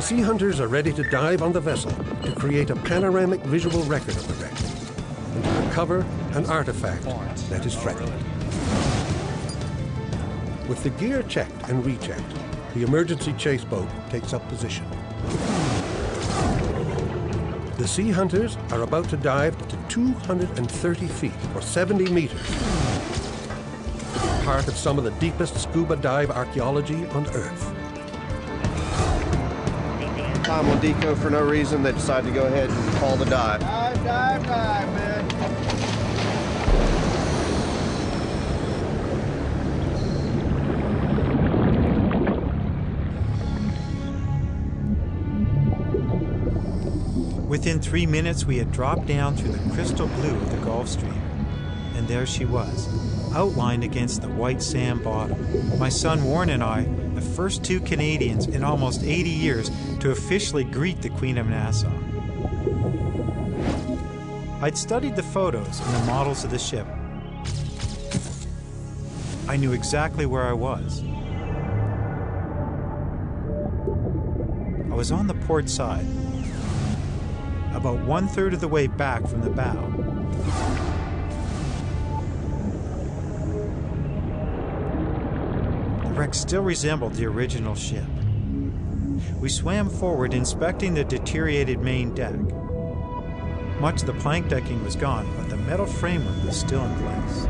sea hunters are ready to dive on the vessel to create a panoramic visual record of the wreck and to recover an artifact that is threatened. With the gear checked and rechecked, the emergency chase boat takes up position. The sea hunters are about to dive to 230 feet, or 70 meters. Part of some of the deepest scuba dive archaeology on Earth. Time on deco for no reason. They decided to go ahead and call the dive. Dive, man. Within 3 minutes, we had dropped down through the crystal blue of the Gulf Stream. And there she was, outlined against the white sand bottom. My son Warren and I, the first two Canadians in almost 80 years to officially greet the Queen of Nassau. I'd studied the photos and the models of the ship. I knew exactly where I was. I was on the port side, about 1/3 of the way back from the bow. The wreck still resembled the original ship. We swam forward, inspecting the deteriorated main deck. Much of the plank decking was gone, but the metal framework was still in place.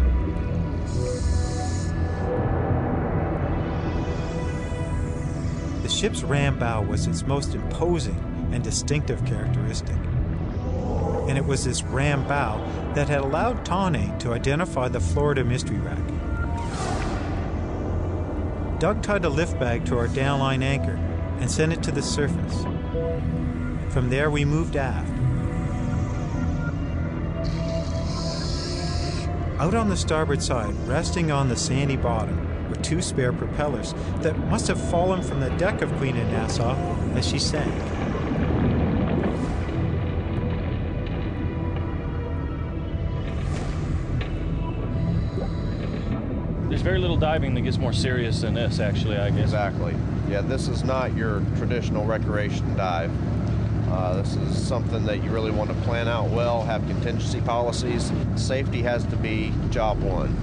The ship's ram bow was its most imposing and distinctive characteristic. And it was this ram bow that had allowed Tawny to identify the Florida mystery wreck. Doug tied a lift bag to our downline anchor and sent it to the surface. From there, we moved aft. Out on the starboard side, resting on the sandy bottom, were 2 spare propellers that must have fallen from the deck of Queen of Nassau as she sank. There's very little diving that gets more serious than this, actually, I guess. Exactly. Yeah, this is not your traditional recreation dive. This is something that you really want to plan out well, have contingency policies. Safety has to be job one.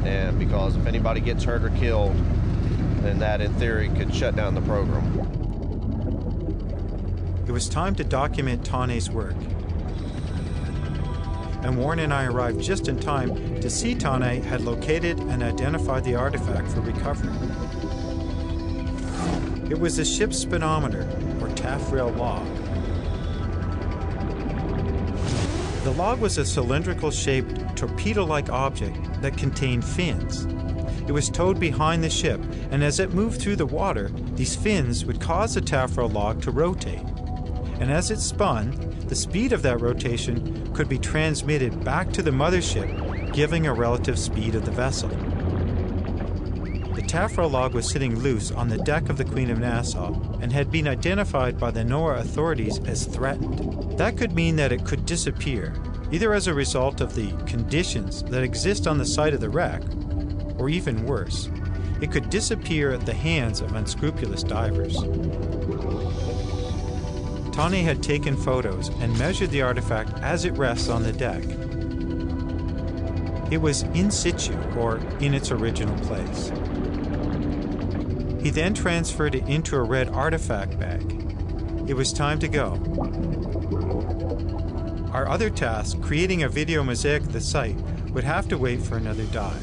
And because if anybody gets hurt or killed, then that, in theory, could shut down the program. It was time to document Tawny's work. And Warren and I arrived just in time to see Tawny had located and identified the artifact for recovery. It was the ship's speedometer, or taffrail log. The log was a cylindrical-shaped, torpedo-like object that contained fins. It was towed behind the ship, and as it moved through the water, these fins would cause the taffrail log to rotate. And as it spun, the speed of that rotation could be transmitted back to the mothership, giving a relative speed of the vessel. The taffrail log was sitting loose on the deck of the Queen of Nassau and had been identified by the NOAA authorities as threatened. That could mean that it could disappear, either as a result of the conditions that exist on the site of the wreck, or even worse, it could disappear at the hands of unscrupulous divers. Tawny had taken photos and measured the artifact as it rests on the deck. It was in situ, or in its original place. He then transferred it into a red artifact bag. It was time to go. Our other task, creating a video mosaic of the site, would have to wait for another dive.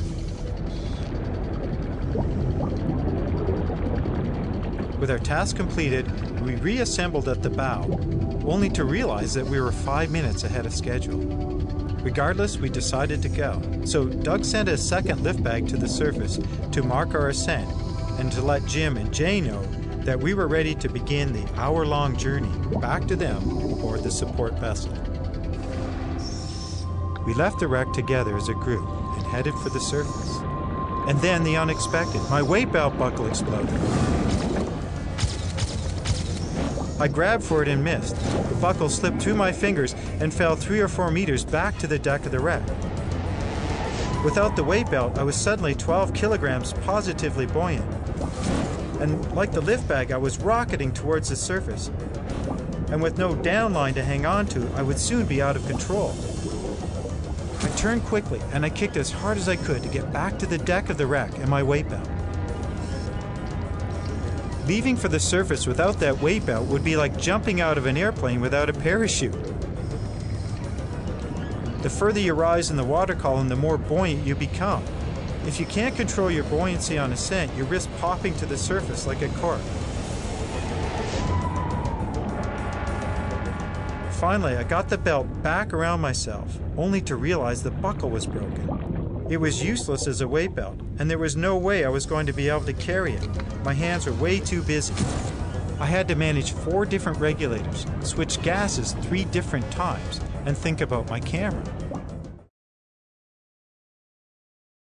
With our task completed, we reassembled at the bow, only to realize that we were 5 minutes ahead of schedule. Regardless, we decided to go. So Doug sent a second lift bag to the surface to mark our ascent and to let Jim and Jay know that we were ready to begin the hour-long journey back to them aboard the support vessel. We left the wreck together as a group and headed for the surface. And then the unexpected. My weight belt buckle exploded. I grabbed for it and missed. The buckle slipped through my fingers and fell 3 or 4 meters back to the deck of the wreck. Without the weight belt, I was suddenly 12 kilograms positively buoyant. and like the lift bag, I was rocketing towards the surface. And with no downline to hang on to, I would soon be out of control. I turned quickly, and I kicked as hard as I could to get back to the deck of the wreck and my weight belt. Leaving for the surface without that weight belt would be like jumping out of an airplane without a parachute. The further you rise in the water column, the more buoyant you become. If you can't control your buoyancy on ascent, you risk popping to the surface like a cork. Finally, I got the belt back around myself, only to realize the buckle was broken. It was useless as a weight belt, and there was no way I was going to be able to carry it. My hands were way too busy. I had to manage 4 different regulators, switch gases 3 different times, and think about my camera.